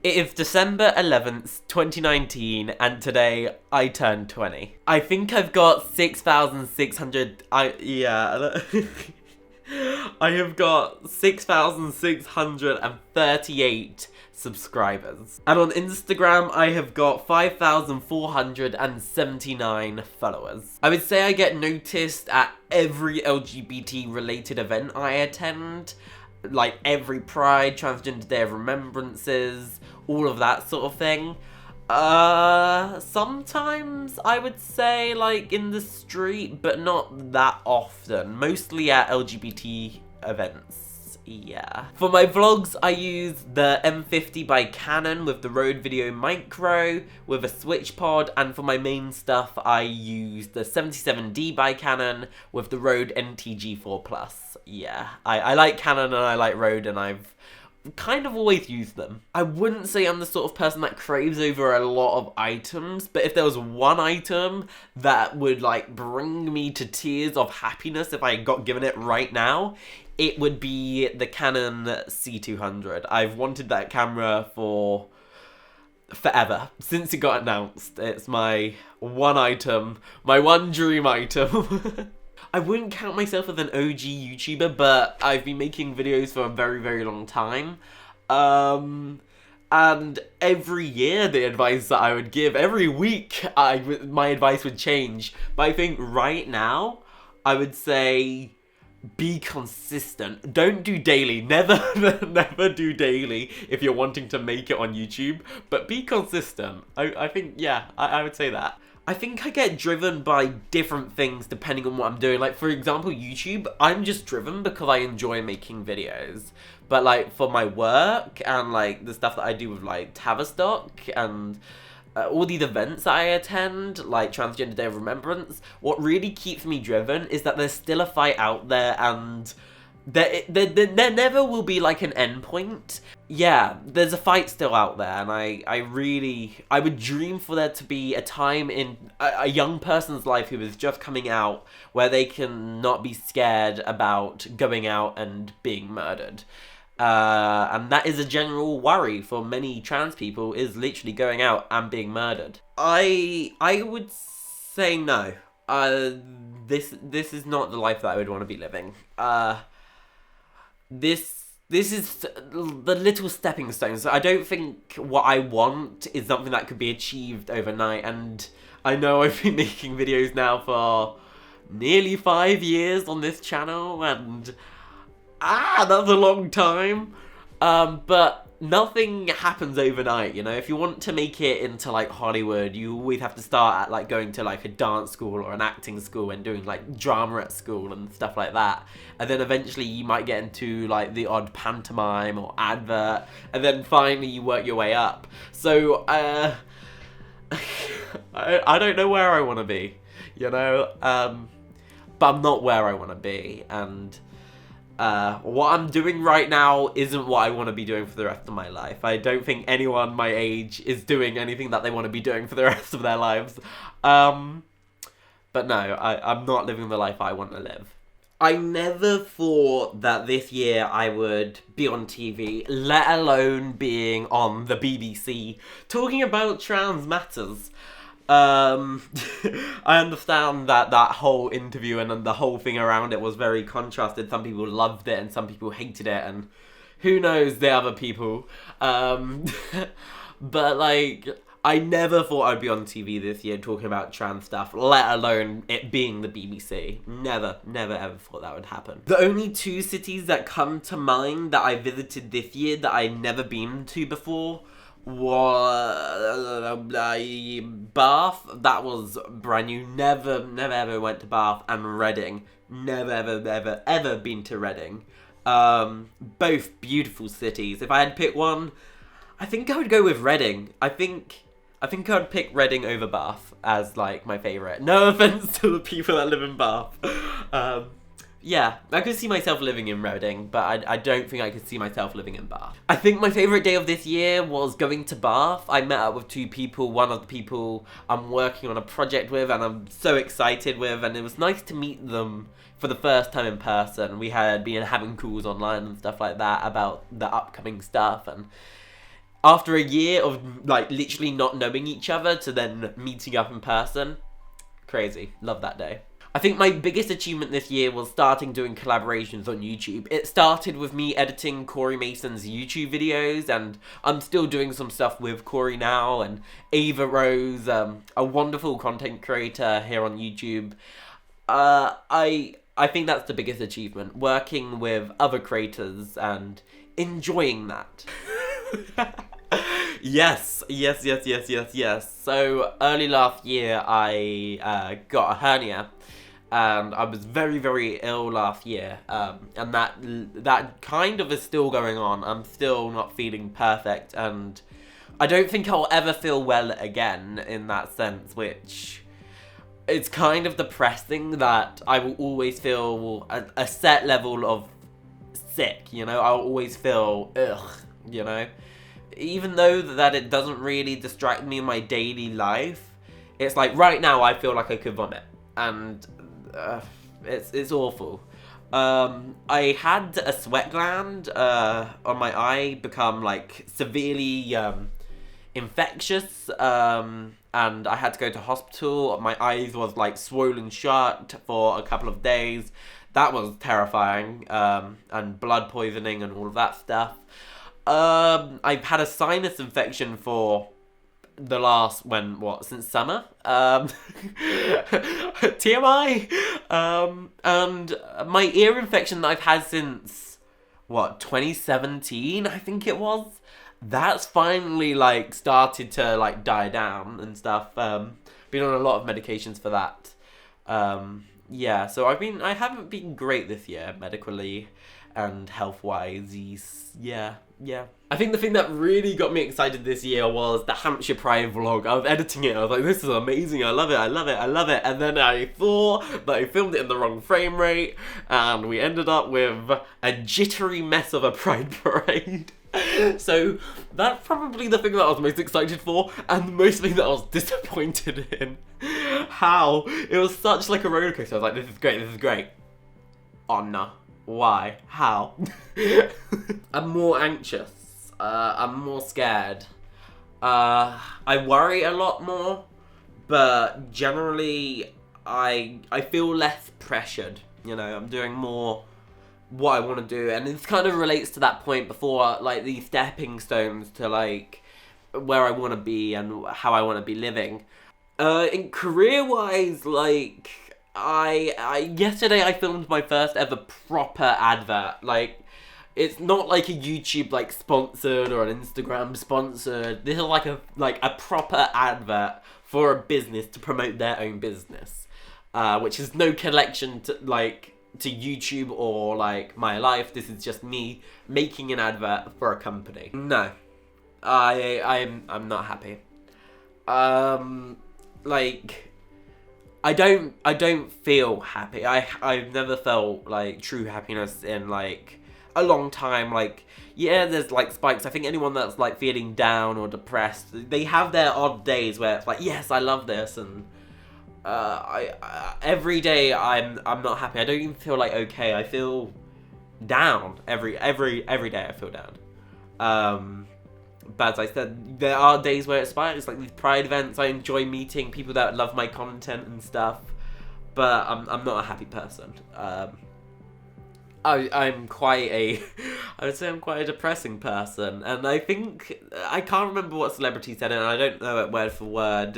It is December 11th, 2019, and today I turned 20. I think I've got 6,600... I have got 6,638 subscribers. And on Instagram, I have got 5,479 followers. I would say I get noticed at every LGBT related event I attend. Like every Pride, Transgender Day of Remembrances, all of that sort of thing. Sometimes I would say like in the street, but not that often. Mostly at LGBT events. Yeah. For my vlogs, I use the M50 by Canon with the Rode Video Micro with a switch pod, and for my main stuff, I use the 77D by Canon with the Rode NT-G4 Plus. Yeah, I like Canon and I like Rode, and I've kind of always used them. I wouldn't say I'm the sort of person that craves over a lot of items, but if there was one item that would like bring me to tears of happiness if I got given it right now, it would be the Canon C200. I've wanted that camera for forever, since it got announced. It's my one item, my one dream item. I wouldn't count myself as an OG YouTuber, but I've been making videos for a very, very long time. And every year the advice that I would give, every week my advice would change. But I think right now, I would say be consistent. Don't do daily. Never do daily if you're wanting to make it on YouTube. But be consistent. I think, yeah, I would say that. I think I get driven by different things depending on what I'm doing. Like, for example, YouTube, I'm just driven because I enjoy making videos. But, like, for my work and, like, the stuff that I do with, like, Tavistock and all these events that I attend, like Transgender Day of Remembrance, what really keeps me driven is that there's still a fight out there, and there never will be, like, an end point. Yeah, there's a fight still out there, and I would dream for there to be a time in a young person's life who is just coming out where they can not be scared about going out and being murdered. And that is a general worry for many trans people, is literally going out and being murdered. I would say no. This is not the life that I would want to be living. This is the little stepping stones. So I don't think what I want is something that could be achieved overnight. And I know I've been making videos now for nearly 5 years on this channel, and that's a long time. But nothing happens overnight, you know? If you want to make it into, like, Hollywood, you always have to start at, like, going to, like, a dance school or an acting school and doing, like, drama at school and stuff like that. And then eventually you might get into, like, the odd pantomime or advert, and then finally you work your way up. So, I don't know where I want to be, you know? But I'm not where I want to be, and what I'm doing right now isn't what I want to be doing for the rest of my life. I don't think anyone my age is doing anything that they want to be doing for the rest of their lives. But no, I'm not living the life I want to live. I never thought that this year I would be on TV, let alone being on the BBC, talking about trans matters. I understand that whole interview and the whole thing around it was very contrasted. Some people loved it and some people hated it, and who knows the other people. But, like, I never thought I'd be on TV this year talking about trans stuff, let alone it being the BBC. Never ever thought that would happen. The only two cities that come to mind that I visited this year that I'd never been to before Bath. That was brand new. Never ever went to Bath. And Reading. Never ever been to Reading. Both beautiful cities. If I had to pick one, I think I would go with Reading. I think I'd pick Reading over Bath as, like, my favourite. No offence to the people that live in Bath. Yeah, I could see myself living in Reading, but I don't think I could see myself living in Bath. I think my favourite day of this year was going to Bath. I met up with two people, one of the people I'm working on a project with and I'm so excited with, and it was nice to meet them for the first time in person. We had been having calls online and stuff like that about the upcoming stuff, and after a year of, like, literally not knowing each other to then meeting up in person. Crazy. Love that day. I think my biggest achievement this year was starting doing collaborations on YouTube. It started with me editing Corey Mason's YouTube videos, and I'm still doing some stuff with Corey now, and Ava Rose, a wonderful content creator here on YouTube. I think that's the biggest achievement, working with other creators and enjoying that. Yes. So, early last year, I got a hernia. And I was very, very ill last year, and that kind of is still going on. I'm still not feeling perfect, and I don't think I'll ever feel well again in that sense, which it's kind of depressing that I will always feel a set level of sick, you know? I'll always feel ugh, you know? Even though that it doesn't really distract me in my daily life, it's like right now I feel like I could vomit, and it's awful. I had a sweat gland on my eye become like severely infectious, and I had to go to hospital. My eyes was like swollen shut for a couple of days. That was terrifying, and blood poisoning and all of that stuff. I've had a sinus infection for the last, since summer? TMI! And my ear infection that I've had since, 2017, I think it was? That's finally, like, started to, like, die down and stuff. Been on a lot of medications for that. Yeah, so I haven't been great this year, medically and health-wise. Yeah. I think the thing that really got me excited this year was the Hampshire Pride vlog. I was editing it, I was like, this is amazing, I love it. And then I thought that I filmed it in the wrong frame rate, and we ended up with a jittery mess of a Pride parade. So that's probably the thing that I was most excited for, and the most thing that I was disappointed in. How? It was such like a roller coaster. I was like, this is great. Oh no. Why? How? I'm more anxious. I'm more scared. I worry a lot more, but generally I feel less pressured. You know, I'm doing more what I want to do, and this kind of relates to that point before, like these stepping stones to like where I want to be and how I want to be living. In career-wise, like yesterday I filmed my first ever proper advert. Like, it's not like a YouTube like sponsored or an Instagram sponsored. This is like a proper advert for a business to promote their own business, which is no connection to YouTube or like my life. This is just me making an advert for a company. No, I'm not happy. Like, I don't feel happy. I've never felt like true happiness in like a long time. Like, yeah, there's like spikes. I think anyone that's like feeling down or depressed, they have their odd days where it's like, yes, I love this, and every day I'm not happy. I don't even feel like okay. I feel down every day. I feel down. But as I said, there are days where it spikes, like these Pride events. I enjoy meeting people that love my content and stuff, but I'm not a happy person. I'm quite a, I would say I'm quite a depressing person, and I think, I can't remember what celebrity said it, and I don't know it word for word,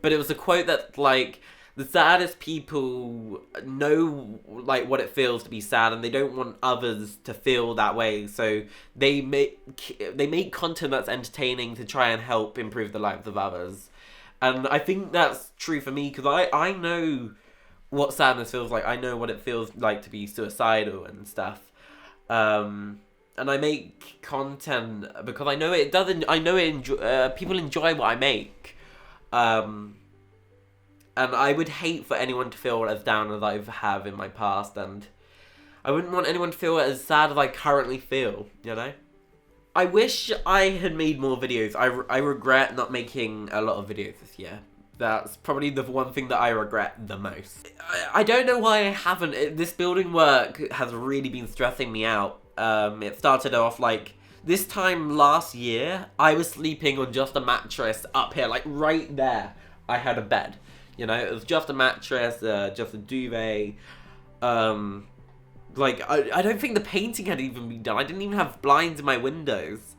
but it was a quote that, like, the saddest people know, like, what it feels to be sad, and they don't want others to feel that way, so they make content that's entertaining to try and help improve the lives of others. And I think that's true for me, because I know what sadness feels like. I know what it feels like to be suicidal and stuff. And I make content because I know it doesn't. I know people enjoy what I make. And I would hate for anyone to feel as down as I have in my past, and I wouldn't want anyone to feel as sad as I currently feel, you know? I wish I had made more videos. I regret not making a lot of videos this year. That's probably the one thing that I regret the most. I don't know why I haven't. This building work has really been stressing me out. It started off like This time last year, I was sleeping on just a mattress up here, like right there. I had a bed. You know, it was just a mattress, just a duvet. Like, I don't think the painting had even been done. I didn't even have blinds in my windows.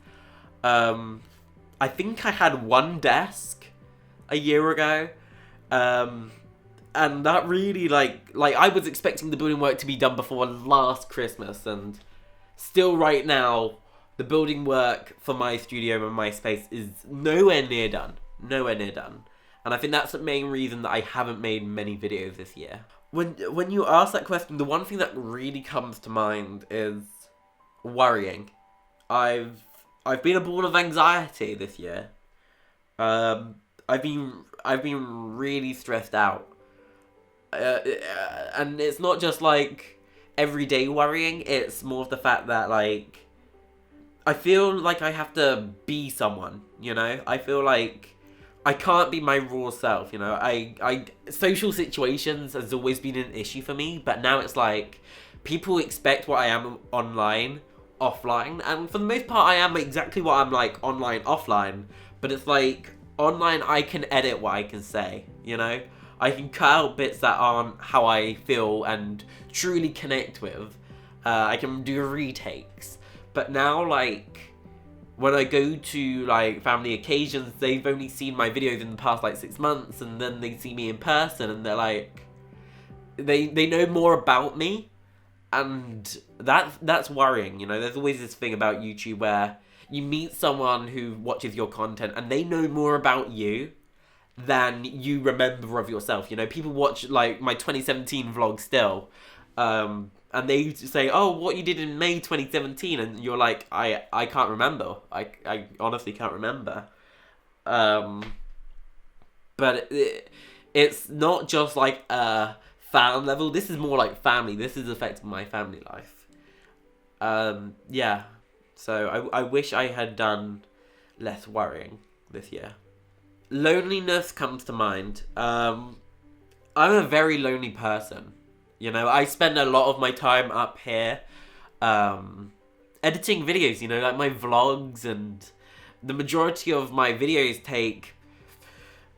I think I had one desk a year ago. And that really, like I was expecting the building work to be done before last Christmas, and still right now, the building work for my studio and my space is nowhere near done. Nowhere near done. And I think that's the main reason that I haven't made many videos this year. When you ask that question, the one thing that really comes to mind is worrying. I've been a ball of anxiety this year. I've been really stressed out. And it's not just like everyday worrying, it's more of the fact that like I feel like I have to be someone, you know? I feel like I can't be my raw self, you know? I social situations has always been an issue for me, but now it's like people expect what I am online, offline, and for the most part I am exactly what I'm like online, offline, but it's like online I can edit what I can say, you know? I can cut out bits that aren't how I feel and truly connect with. I can do retakes. But now, like, when I go to, like, family occasions, they've only seen my videos in the past, like, 6 months, and then they see me in person, and they're like, they know more about me, and that's worrying, you know? There's always this thing about YouTube where you meet someone who watches your content, and they know more about you than you remember of yourself, you know? People watch, like, my 2017 vlog still, and they say, oh, what you did in May 2017, and you're like, I can't remember. I honestly can't remember. But it's not just like a fan level. This is more like family. This is affecting my family life. Yeah. So I wish I had done less worrying this year. Loneliness comes to mind. I'm a very lonely person. You know, I spend a lot of my time up here editing videos, you know, like my vlogs, and the majority of my videos take,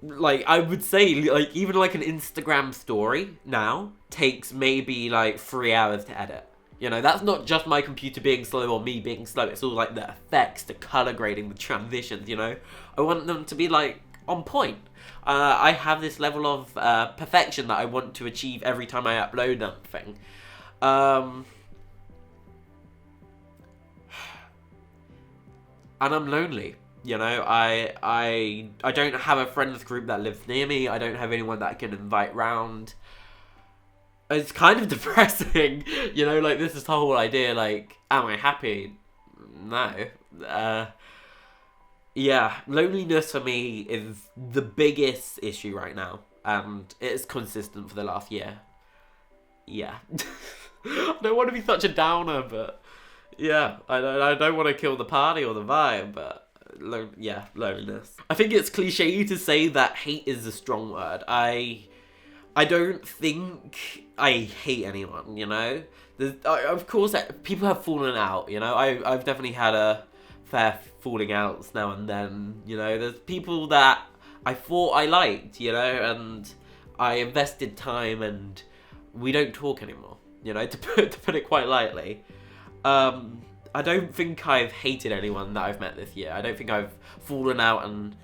like, I would say, like, even like an Instagram story now takes maybe like 3 hours to edit. You know, that's not just my computer being slow or me being slow. It's all like the effects, the color grading, the transitions, you know. I want them to be like on point. I have this level of perfection that I want to achieve every time I upload something. And I'm lonely, you know. I don't have a friends group that lives near me. I don't have anyone that I can invite round. It's kind of depressing, you know, like, this is the whole idea, like, am I happy? No. Yeah, loneliness for me is the biggest issue right now, and it's consistent for the last year. Yeah. I don't want to be such a downer, but yeah, I don't want to kill the party or the vibe, but yeah, loneliness. I think it's cliche to say that hate is a strong word. I don't think I hate anyone, you know? Of course, people have fallen out, you know? I've definitely had a fair falling outs now and then, you know? There's people that I thought I liked, you know? And I invested time, and we don't talk anymore, you know? To put it quite lightly. I don't think I've hated anyone that I've met this year. I don't think I've fallen out and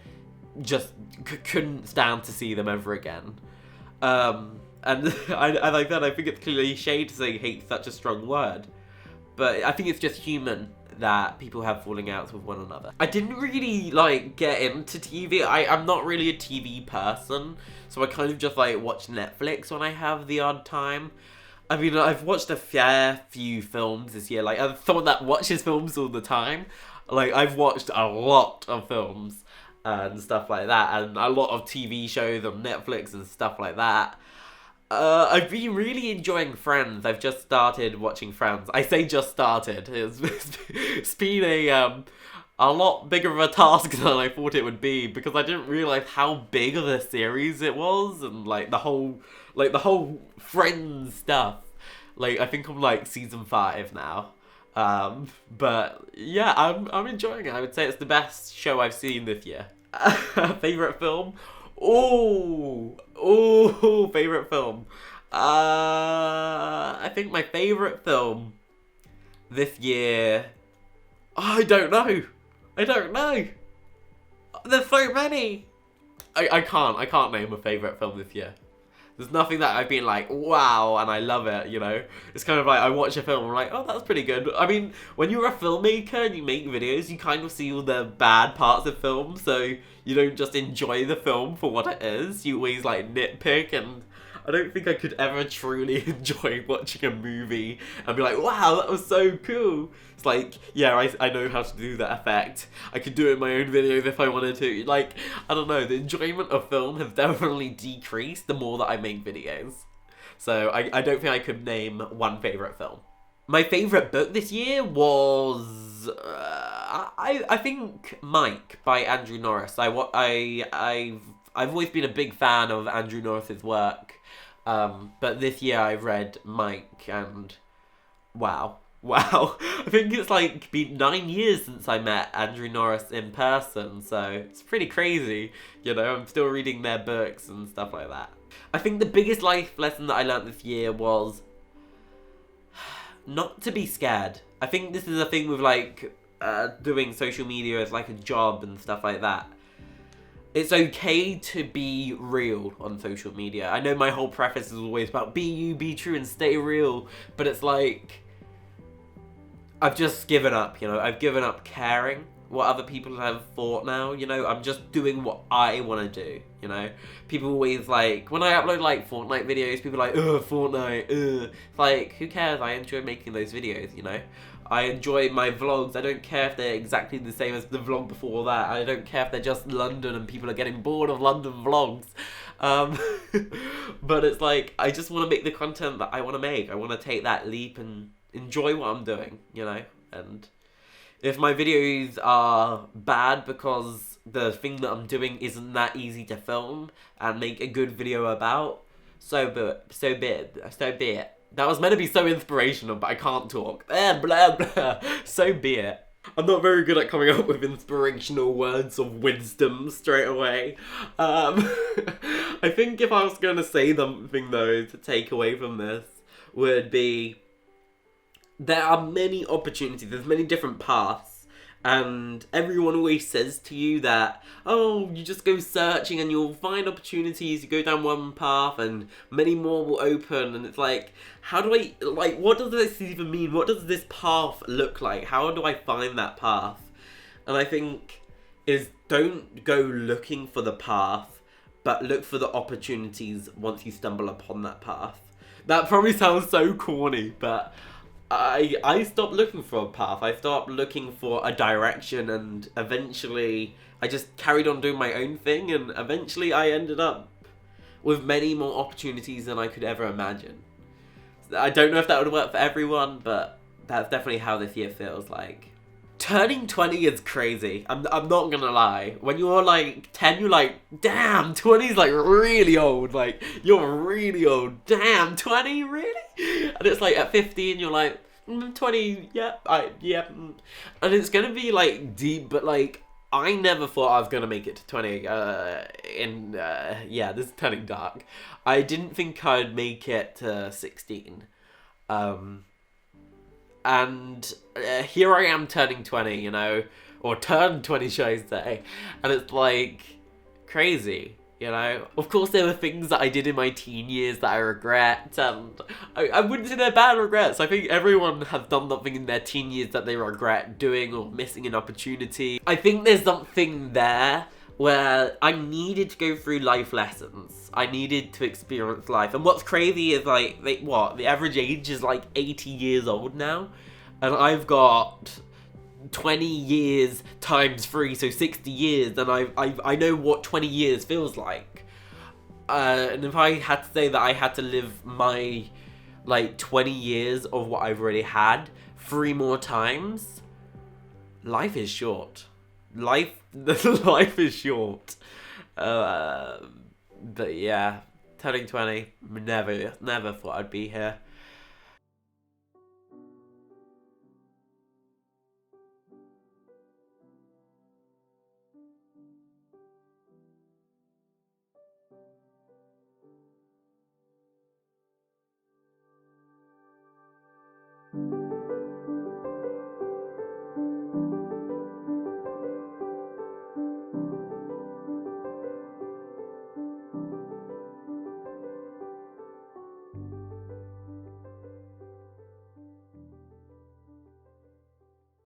just couldn't stand to see them ever again. And like that, I think it's cliche to say hate's such a strong word, but I think it's just human that people have falling outs with one another. I didn't really, like, get into TV. I'm not really a TV person, so I kind of just, like, watch Netflix when I have the odd time. I mean, I've watched a fair few films this year. Like, I'm someone that watches films all the time. Like, I've watched a lot of films and stuff like that, and a lot of TV shows on Netflix and stuff like that. I've been really enjoying Friends. I've just started watching Friends. I say just started. It's been a lot bigger of a task than I thought it would be, because I didn't realise how big of a series it was, and like the whole Friends stuff. Like, I think I'm like season 5 now. But yeah, I'm enjoying it. I would say it's the best show I've seen this year. Favorite film? Favorite film. I think my favorite film this year. I don't know. I don't know. There's so many. I can't name a favorite film this year. There's nothing that I've been like, wow, and I love it, you know? It's kind of like, I watch a film, I'm like, oh, that's pretty good. I mean, when you're a filmmaker and you make videos, you kind of see all the bad parts of film, so you don't just enjoy the film for what it is. You always, like, nitpick, and I don't think I could ever truly enjoy watching a movie and be like, wow, that was so cool. It's like, yeah, I know how to do that effect. I could do it in my own videos if I wanted to. Like, I don't know, the enjoyment of film has definitely decreased the more that I make videos. So I don't think I could name one favourite film. My favourite book this year was I think Mike by Andrew Norris. I've always been a big fan of Andrew Norris's work, but this year I've read Mike and wow. I think it's like been 9 years since I met Andrew Norris in person, so it's pretty crazy. You know, I'm still reading their books and stuff like that. I think the biggest life lesson that I learned this year was not to be scared. I think this is a thing with like doing social media as like a job and stuff like that. It's okay to be real on social media. I know my whole preface is always about be you, be true, and stay real, but it's like I've just given up, you know. I've given up caring what other people have thought now, you know. I'm just doing what I want to do, you know. People always like, when I upload like Fortnite videos, people are like, ugh, Fortnite, ugh. It's like, who cares? I enjoy making those videos, you know. I enjoy my vlogs. I don't care if they're exactly the same as the vlog before that. I don't care if they're just London and people are getting bored of London vlogs. But it's like, I just want to make the content that I want to make. I want to take that leap and enjoy what I'm doing, you know. And if my videos are bad because the thing that I'm doing isn't that easy to film and make a good video about, so be it. That was meant to be so inspirational, but I can't talk. Blah, blah, blah. So be it. I'm not very good at coming up with inspirational words of wisdom straight away. I think if I was going to say something, though, to take away from this, would be there are many opportunities, there's many different paths, and everyone always says to you that, oh, you just go searching and you'll find opportunities, you go down one path and many more will open, and it's like, how do I, like, what does this even mean? What does this path look like? How do I find that path? And I think is don't go looking for the path, but look for the opportunities once you stumble upon that path. That probably sounds so corny, but I stopped looking for a path. I stopped looking for a direction, and eventually I just carried on doing my own thing, and eventually I ended up with many more opportunities than I could ever imagine. I don't know if that would work for everyone, but that's definitely how this year feels like. Turning 20 is crazy. I'm not gonna lie. When you're like 10, you're like, damn, 20 is like really old. Like, you're really old. Damn, 20, really? And it's like at 15, you're like, 20, yeah. And it's gonna be like deep, but like, I never thought I was gonna make it to 20. Yeah, this is turning dark. I didn't think I'd make it to 16. And here I am turning 20, you know, or turned 20, should I say, and it's like crazy, you know. Of course, there were things that I did in my teen years that I regret, and I wouldn't say they're bad regrets. I think everyone has done something in their teen years that they regret doing or missing an opportunity. I think there's something there where I needed to go through life lessons. I needed to experience life. And what's crazy is like, the average age is like 80 years old now. And I've got 20 years times 3, so 60 years. And I know what 20 years feels like. And if I had to say that I had to live my like 20 years of what I've already had 3 more times, life is short. Life is short. But yeah, turning 20, never thought I'd be here.